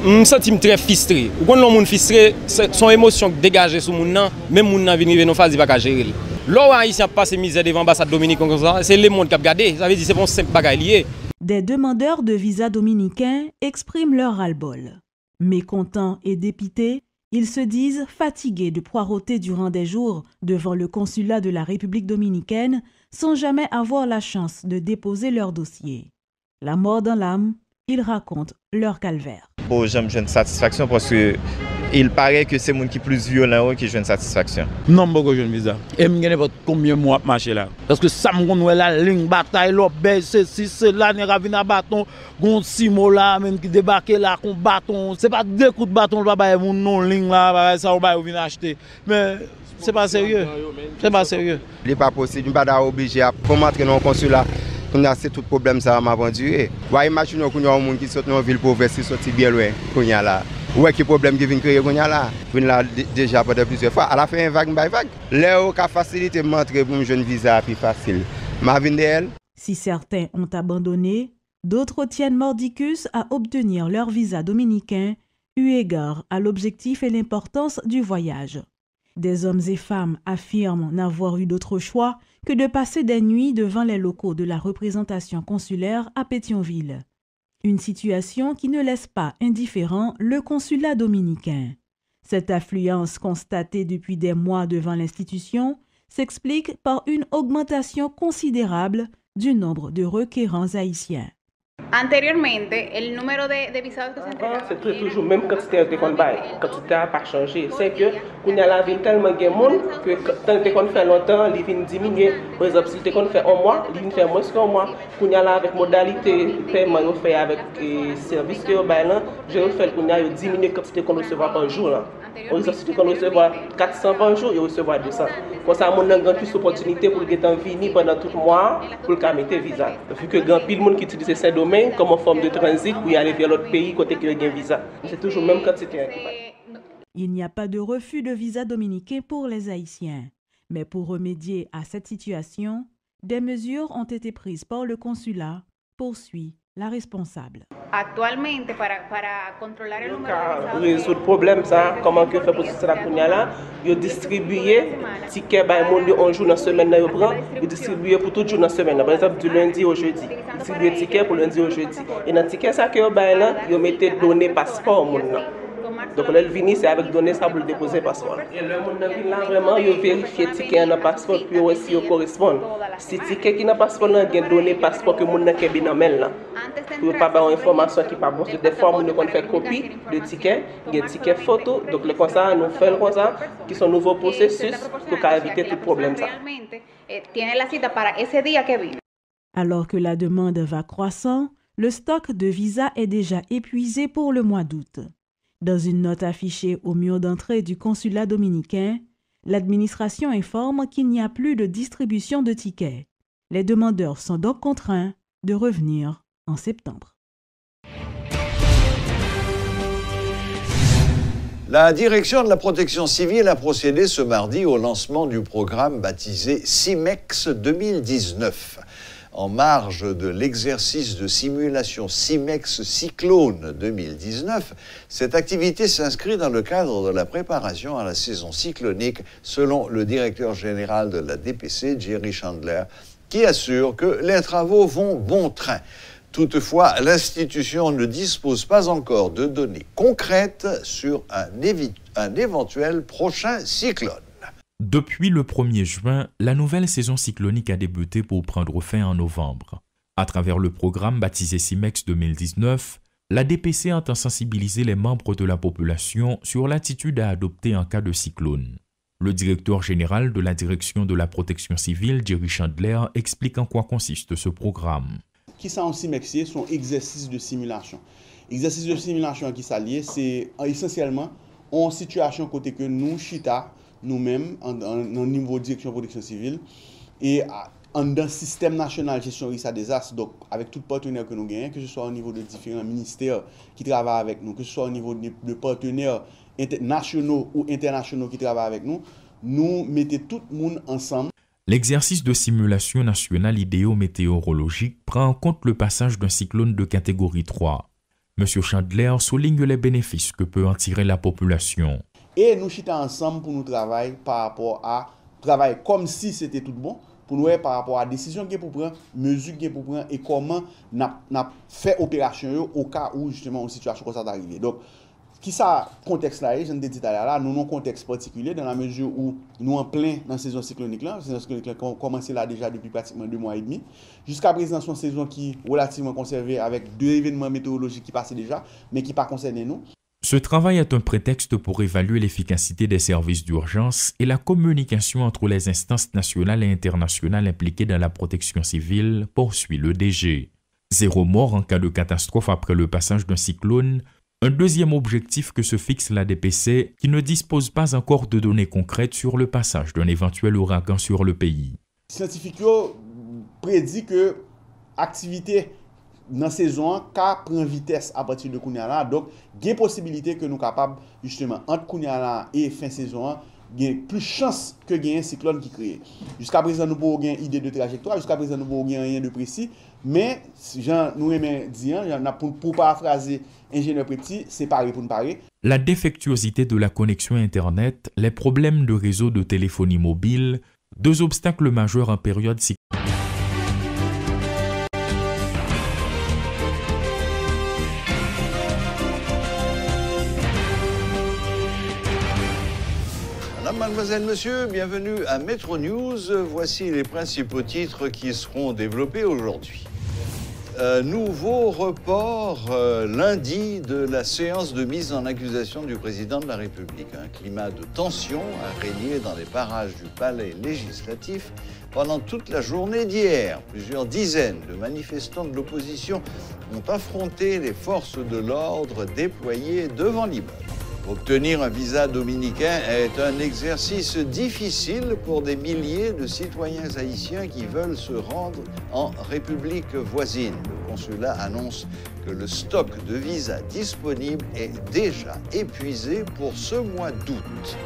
Je sens très frustré. Quand on est frustré, son émotion dégagée sur mon nom, même mon nom vient nous faire pas gérer. Là haïtien passe misère devant l'ambassade dominicaine comme ça, c'est le monde qui a regardé, ça veut dire c'est pas simple bagaille lié. Des demandeurs de visa dominicains expriment leur ras-le-bol. Mécontents et dépités, ils se disent fatigués de poireauter durant des jours devant le consulat de la République dominicaine sans jamais avoir la chance de déposer leur dossier. La mort dans l'âme, ils racontent leur calvaire. Bon, j'aime une satisfaction parce que il paraît que c'est le monde qui est plus violent qui joue une satisfaction. Non, beaucoup de visa. Et je ne sais pas combien de mois de marcher là. Parce que ça me connaît la ligne bataille, l'obéi, ceci, cela, n'est pas à bâton, gon simo là, même qui débarque là, qu'on bâton. C'est pas deux coups de bâton, le pas mon non ligne là, ça on va venir acheter. Mais c'est pas sérieux. C'est pas sérieux. Il n'est pas possible, je ne suis pas obligé à entrer dans le consulat. C'est tout problème ça m'a vendu. Ouais, imaginez qu'on a un monde qui sort dans une ville pauvre, qui sort bien loin, qu'on y a là. Ouais, quel problème qui vient créer qu'on y a là. Vient là déjà pendant plusieurs fois. À la fin, vague by vague. Là où la facilité m'entrer pour un jeune visa plus facile. Ma vie d'elle. Si certains ont abandonné, d'autres tiennent mordicus à obtenir leur visa dominicain, eu égard à l'objectif et l'importance du voyage. Des hommes et femmes affirment n'avoir eu d'autre choix que de passer des nuits devant les locaux de la représentation consulaire à Pétionville. Une situation qui ne laisse pas indifférent le consulat dominicain. Cette affluence constatée depuis des mois devant l'institution s'explique par une augmentation considérable du nombre de requérants haïtiens. Anteriormente, el número de visados que se entregaban... C'est toujours même quantité de quantité n'a pas changé. C'est que qu'on a la ville tellement de monde que tant qu'on fait longtemps, il vient diminuer. Par exemple, si on fait un mois, il vient faire moins qu'un mois. Qu'on a là avec modalité paiement on fait avec service que là, je fais qu'on a diminuer la quantité qu'on recevra par jour là. Par exemple, si on recevra 400 par jour, il recevra 200. Comme ça, on a une plus d'opportunité pour que venir pendant tout le mois pour le mettre visa. Vu que grand pile monde qui utilise ces domaines comme en forme de transit pour y aller vers l'autre pays côté qu'il y a un visa. C'est toujours même quantité. Il n'y a pas de refus de visa dominicain pour les Haïtiens. Mais pour remédier à cette situation, des mesures ont été prises par le consulat, poursuit la responsable. Actualmente, para controlar el número de visados... Pour résoudre le problème, ça, comment que fait pour ce là, ils distribuent tickets un jour dans la semaine, ils distribuent pour tout jour dans la semaine. Par exemple, du lundi au jeudi. Ils distribuent tickets pour lundi au jeudi. Et dans le ticket, ça, ils mettent données passeport. Donc, là, le vini, c'est avec données ça pour le déposer passeport. Et le monde vient là, vraiment, ils vérifient le ticket dans le passeport, puis aussi ils correspondent. Si le ticket qui n'a pas passeport, il y a des données passeport que le monde n'a pas bien dans là. Pour ne pas avoir une information qui n'est pas bonne. Des fois, on fait copie de ticket, il y a des tickets photo. Donc, le ça, nous faisons comme ça, qui sont nouveaux processus pour éviter tout problème. Alors que la demande va croissant, le stock de visas est déjà épuisé pour le mois d'août. Dans une note affichée au mur d'entrée du consulat dominicain, l'administration informe qu'il n'y a plus de distribution de tickets. Les demandeurs sont donc contraints de revenir en septembre. La direction de la protection civile a procédé ce mardi au lancement du programme baptisé CIMEX 2019. En marge de l'exercice de simulation CIMEX Cyclone 2019, cette activité s'inscrit dans le cadre de la préparation à la saison cyclonique, selon le directeur général de la DPC, Jerry Chandler, qui assure que les travaux vont bon train. Toutefois, l'institution ne dispose pas encore de données concrètes sur un éventuel prochain cyclone. Depuis le 1er juin, la nouvelle saison cyclonique a débuté pour prendre fin en novembre. À travers le programme baptisé CIMEX 2019, la DPC entend sensibiliser les membres de la population sur l'attitude à adopter en cas de cyclone. Le directeur général de la direction de la protection civile, Jerry Chandler, explique en quoi consiste ce programme. Qui ça en CIMEX, c'est un exercice de simulation. Exercice de simulation qui s'allie, c'est essentiellement en situation côté que nous, Chita, nous-mêmes, en niveau de direction de protection civile, et dans le système national de gestion risque à désastre, donc avec tous les partenaires que nous gagnons, que ce soit au niveau de différents ministères qui travaillent avec nous, que ce soit au niveau de partenaires nationaux ou internationaux qui travaillent avec nous, nous mettons tout le monde ensemble. L'exercice de simulation nationale idéométéorologique prend en compte le passage d'un cyclone de catégorie 3. M. Chandler souligne les bénéfices que peut en tirer la population. Et nous chita ensemble pour nous travailler par rapport à travailler comme si c'était tout bon, pour nous par rapport à la décision qu'il pour prendre, mesure qu'il pour prendre et comment n'a fait opération au cas où justement une situation comme ça d'arriver. Donc qui ça contexte là, je ne dis tout à l'heure là, nous non contexte particulier dans la mesure où nous en plein dans la saison cyclonique là, commencé là déjà depuis pratiquement 2 mois et demi. Jusqu'à présent c'est une saison qui est relativement conservée avec 2 événements météorologiques qui passaient déjà, mais qui pas concernent nous. Ce travail est un prétexte pour évaluer l'efficacité des services d'urgence et la communication entre les instances nationales et internationales impliquées dans la protection civile, poursuit le DG. 0 mort en cas de catastrophe après le passage d'un cyclone, un deuxième objectif que se fixe la DPC qui ne dispose pas encore de données concrètes sur le passage d'un éventuel ouragan sur le pays. Scientifiques prédit que l'activité dans la saison prend vitesse à partir de Kounyala. Donc, il y a une possibilité que nous sommes capables, justement, entre Kounyala et fin saison, il y a plus de chances que il y ait un cyclone qui crée. Jusqu'à présent, nous n'avons pas une idée de trajectoire, jusqu'à présent, nous n'avons rien de précis. Mais, nous aimons dire, pour paraphraser ingénieur Petit, c'est pareil pour nous parler. La défectuosité de la connexion Internet, les problèmes de réseau de téléphonie mobile, 2 obstacles majeurs en période cyclonique. Mademoiselle, monsieur, bienvenue à Metro News. Voici les principaux titres qui seront développés aujourd'hui. Nouveau report lundi de la séance de mise en accusation du président de la République. Un climat de tension a régné dans les parages du palais législatif pendant toute la journée d'hier. Plusieurs dizaines de manifestants de l'opposition ont affronté les forces de l'ordre déployées devant l'immeuble. Obtenir un visa dominicain est un exercice difficile pour des milliers de citoyens haïtiens qui veulent se rendre en République voisine. Le consulat annonce que le stock de visas disponibles est déjà épuisé pour ce mois d'août.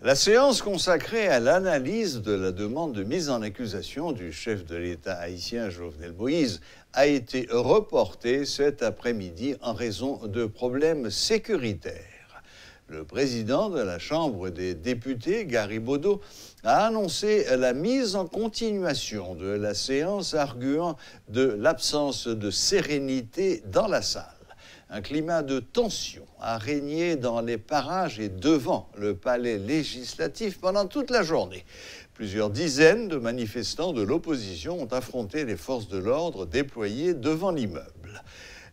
La séance consacrée à l'analyse de la demande de mise en accusation du chef de l'État haïtien Jovenel Moïse a été reportée cet après-midi en raison de problèmes sécuritaires. Le président de la Chambre des députés, Gary Bodo, a annoncé la mise en continuation de la séance arguant de l'absence de sérénité dans la salle. Un climat de tension a régné dans les parages et devant le palais législatif pendant toute la journée. Plusieurs dizaines de manifestants de l'opposition ont affronté les forces de l'ordre déployées devant l'immeuble.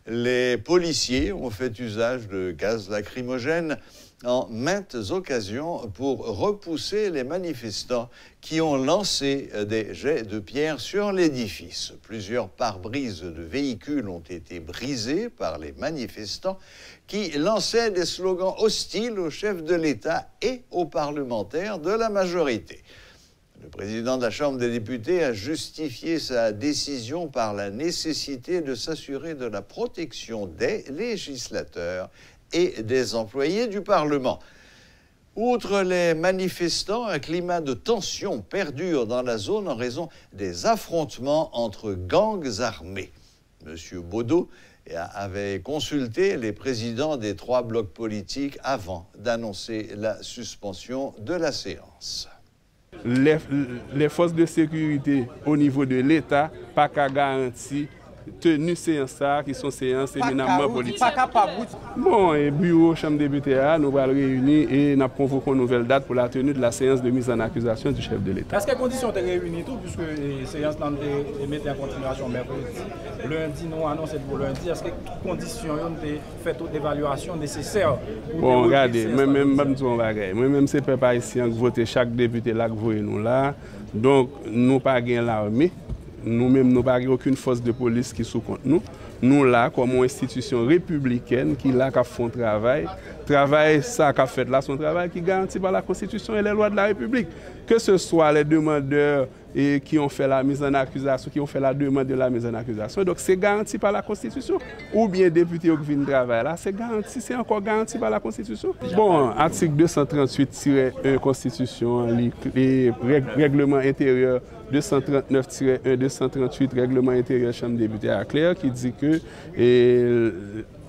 Les policiers ont fait usage de gaz lacrymogène en maintes occasions pour repousser les manifestants qui ont lancé des jets de pierre sur l'édifice. Plusieurs pare-brises de véhicules ont été brisés par les manifestants qui lançaient des slogans hostiles au chef de l'État et aux parlementaires de la majorité. Le président de la Chambre des députés a justifié sa décision par la nécessité de s'assurer de la protection des législateurs et des employés du Parlement. Outre les manifestants, un climat de tension perdure dans la zone en raison des affrontements entre gangs armés. M. Bodo avait consulté les présidents des 3 blocs politiques avant d'annoncer la suspension de la séance. Les forces de sécurité au niveau de l'État pas qu'à garantir tenu séance ça qui sont séances éminemment politiques. Bon, et bureau chambre des députés nous allons réunir et nous convoquons une nouvelle date pour la tenue de la séance de mise en accusation du chef de l'État. Est-ce que les conditions sont réunies tout puisque les séances sont mises en continuation mercredi, lundi nous annoncé pour lundi, est-ce que les conditions ont fait toute l'évaluation nécessaire pour bon, regardez, moi-même c'est peuple haïtien qui vote chaque député là que vous voyez nous là. Donc nous pas gagner l'armée. Nous-mêmes, nous n'avons aucune force de police qui sous contre nous. Nous, là, comme une institution républicaine qui là, qui font travail, ça qu'a fait là, son travail qui est garanti par la Constitution et les lois de la République. Que ce soit les demandeurs et qui ont fait la mise en accusation, qui ont fait la demande de la mise en accusation. Donc c'est garanti par la Constitution. Ou bien député qui viennent travailler là, c'est garanti, c'est encore garanti par la Constitution. Bon, article 238-1 Constitution, les règlements intérieurs 239-1, 238 règlement intérieur Chambre des députés à clair qui dit que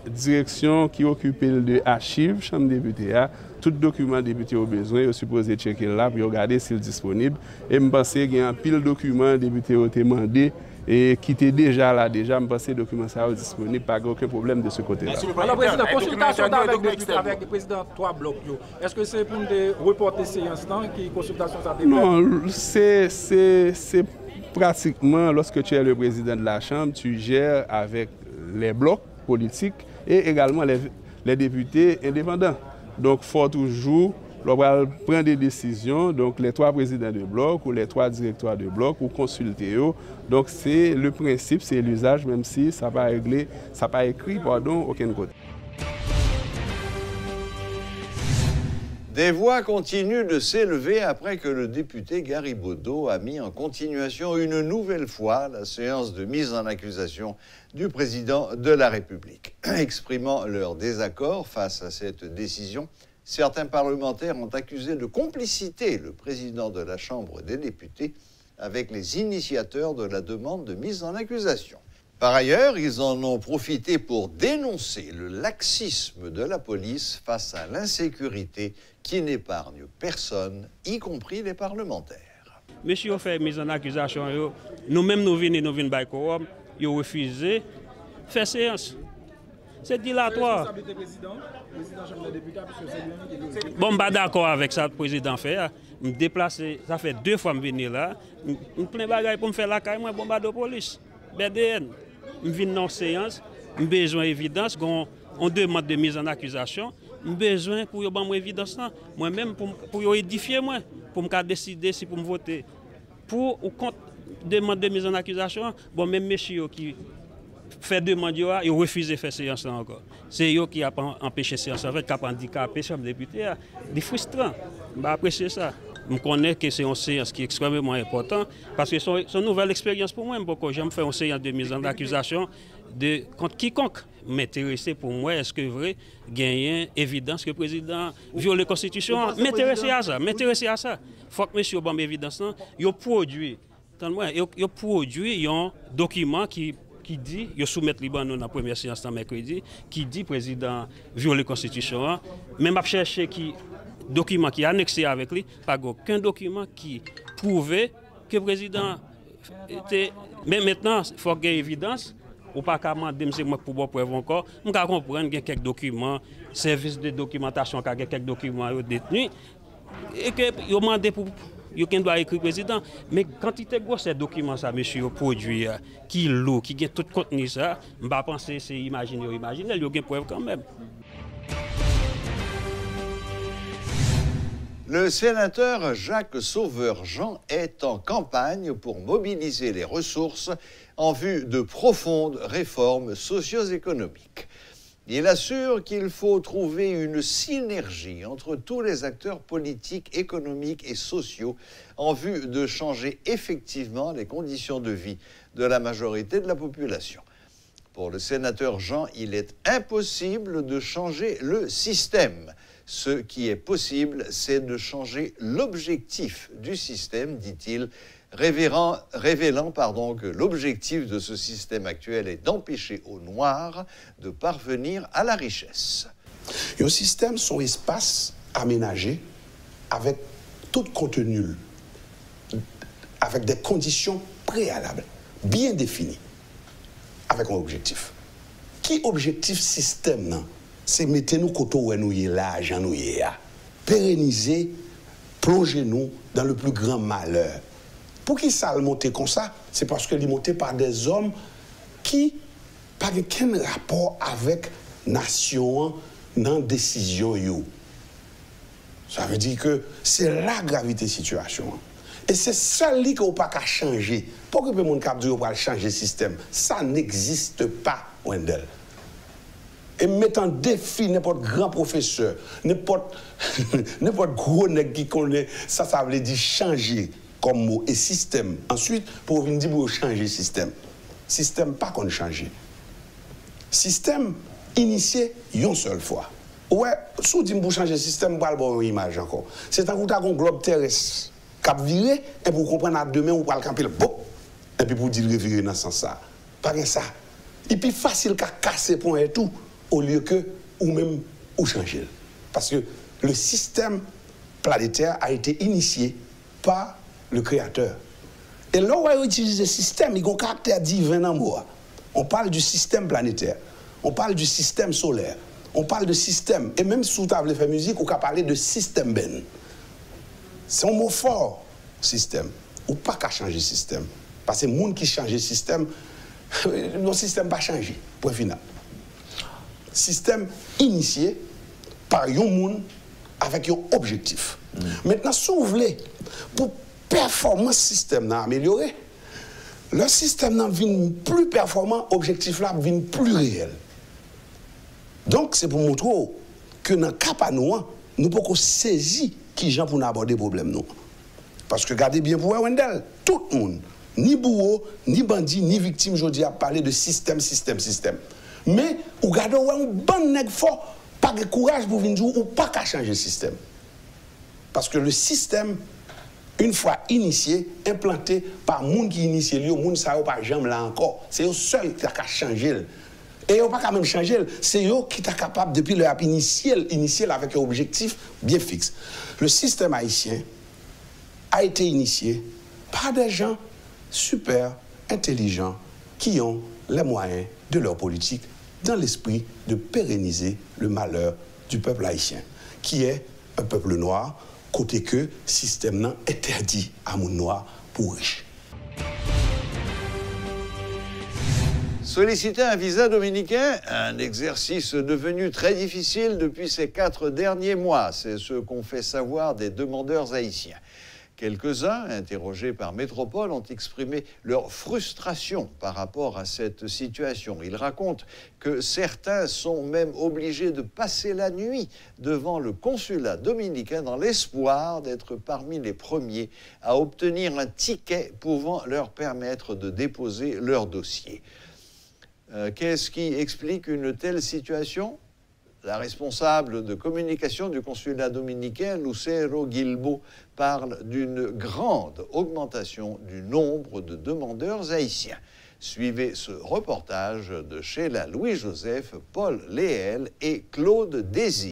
direction qui occupe de archives Chambre des députés a tout document député au besoin, il supposé checker là pour regarder s'il est disponible. Et je pense qu'il y a un pile de documents député ont demandé et qui était déjà là, je pense que les documents sont disponibles, pas aucun problème de ce côté-là. Alors, Président, consultation avec le président 3 blocs, est-ce que c'est pour reporter séance qui consultation ça dépend? Non, c'est pratiquement, lorsque tu es le président de la Chambre, tu gères avec les blocs politiques et également les députés indépendants. Donc, il faut toujours prendre des décisions, donc les 3 présidents de bloc ou les 3 directeurs de bloc ou consulter eux. Donc, c'est le principe, c'est l'usage, même si ça n'a pas écrit, aucun côté. Des voix continuent de s'élever après que le député Garibodo a mis en continuation une nouvelle fois la séance de mise en accusation du président de la République. Exprimant leur désaccord face à cette décision, certains parlementaires ont accusé de complicité le président de la Chambre des députés avec les initiateurs de la demande de mise en accusation. Par ailleurs, ils en ont profité pour dénoncer le laxisme de la police face à l'insécurité qui n'épargne personne, y compris les parlementaires. Monsieur fait mise en accusation, nous-mêmes nous venons par quorum, ils ont refusé faire séance. C'est dilatoire. Bon, pas d'accord avec ça, le président fait. Me déplacer, ça fait 2 fois que je viens là. Je plein de bagages pour me faire la caille, moi, bombe de police. BDN. Je viens dans la séance, j'ai besoin d'évidence, on demande de mise en accusation. J'ai besoin pour avoir mon évidence. Moi-même, pour édifier, moi, pour me décider si pour me voter. Pour ou contre demande de mise en accusation, bon, même messieurs qui fait demande, ils refusent de faire séance là encore. C'est eux qui ont empêché séance. En fait, qui ont handicapé Chambre des députés, c'est frustrant. Je apprécie ça. Je connais que c'est une séance qui est extrêmement importante parce que c'est une nouvelle expérience pour moi. J'aime faire une séance de mise en accusation contre quiconque m'intéresser pour moi. Est-ce que vrai gagner évidence que le président viole la Constitution? M'intéresser à ça. Il faut que monsieur ait évidence. Il produit un document qui dit, il soumet Libanon dans la première séance mercredi, qui dit président viole la Constitution. Même à chercher qui document qui est annexé avec lui, pas aucun document qui prouvait que le président était. Mais maintenant, il faut qu'il y ait évidence. Ou pas qu'à demander, c'est moi pour preuve encore. Je comprends qu'il y a quelques documents, service de documentation, qu'il y a quelques documents détenus, et que vous demandez pour. Il doit écrire président. Mais quand il y a ces documents, ça, monsieur, produit, qui lourd, qui a tout contenu ça, je ne vais pas penser que c'est imaginer, il y a des preuves quand même. Le sénateur Jacques Sauveur-Jean est en campagne pour mobiliser les ressources en vue de profondes réformes socio-économiques. Il assure qu'il faut trouver une synergie entre tous les acteurs politiques, économiques et sociaux en vue de changer effectivement les conditions de vie de la majorité de la population. Pour le sénateur Jean, il est impossible de changer le système. Ce qui est possible, c'est de changer l'objectif du système, dit-il, révélant que l'objectif de ce système actuel est d'empêcher aux Noirs de parvenir à la richesse. Un système, son espace aménagé avec tout contenu, avec des conditions préalables, bien définies, avec un objectif. Qui objectif système, c'est mettre nous côté où nous y là, j'en nous y là. Pérenniser, plonger nous dans le plus grand malheur. Pour qui ça le monter comme ça? C'est parce que il est monté par des hommes qui n'ont pas aucun rapport avec la nation dans la décision. Ça veut dire que c'est la gravité de la situation. Et c'est ça qui n'a pas qu'à changer. Pourquoi le monde qui va changer le système? Ça n'existe pas, Wendell. Et mettre en défi n'importe grand professeur, n'importe gros nègre qui connaît, ça veut dire changer. comme mot et système. Ensuite, pour venir dire pour changer système. Système pas qu'on change. Système initié une seule fois. Ouais, si vous dites pour changer système, vous avez une image encore. C'est un coup un globe terrestre qui a viré et pour comprendre à demain, vous pouvez camper le bon. Et puis pour dire revirer dans ce sens-là. Pas que ça. Et puis facile qu'à casser point et tout, au lieu que ou même ou changer. Parce que le système planétaire a été initié par le Créateur. Et là où on utilise le système, il a un caractère divin dans le mot. On parle du système planétaire, on parle du système solaire, on parle de système. Et même si vous avez fait musique, on peut parler de système ben. C'est un mot fort, système. Ou pas qu'à changer le système. Parce que les gens qui changent le système, le système va changer. Point final. Système initié par un monde avec un objectif. Maintenant, si vous voulez, pour performance système améliorer, le système devient plus performant, objectif là devient plus réel. Donc, c'est pour montrer que dans le cas à nous, nous pouvons saisir qui gens pour aborder le problème. Parce que regardez bien pour Wendell, tout le monde, ni bourreau, ni bandit, ni victime, je dis à parler de système. Mais, regardez, un bon nègre fort, pas de courage pour venir ou pas qu'à changer le système. Parce que le système, une fois initié, implanté par les gens qui initié, les gens ne savent pas jamais là encore. C'est eux seuls qui ont changé. Et ils n'ont pas quand même changé. C'est eux qui sont capables, depuis leur initial avec un objectif bien fixe. Le système haïtien a été initié par des gens super intelligents qui ont les moyens de leur politique dans l'esprit de pérenniser le malheur du peuple haïtien, qui est un peuple noir, côté que le système interdit à mon noir pour riche. Solliciter un visa dominicain, un exercice devenu très difficile depuis ces 4 derniers mois. C'est ce qu'ont fait savoir des demandeurs haïtiens. Quelques-uns, interrogés par Métropole, ont exprimé leur frustration par rapport à cette situation. Ils racontent que certains sont même obligés de passer la nuit devant le consulat dominicain dans l'espoir d'être parmi les premiers à obtenir un ticket pouvant leur permettre de déposer leur dossier. Qu'est-ce qui explique une telle situation ? La responsable de communication du consulat dominicain, Lucero Guilbeault, parle d'une grande augmentation du nombre de demandeurs haïtiens. Suivez ce reportage de Sheila Louis-Joseph, Paul Léel et Claude Désir.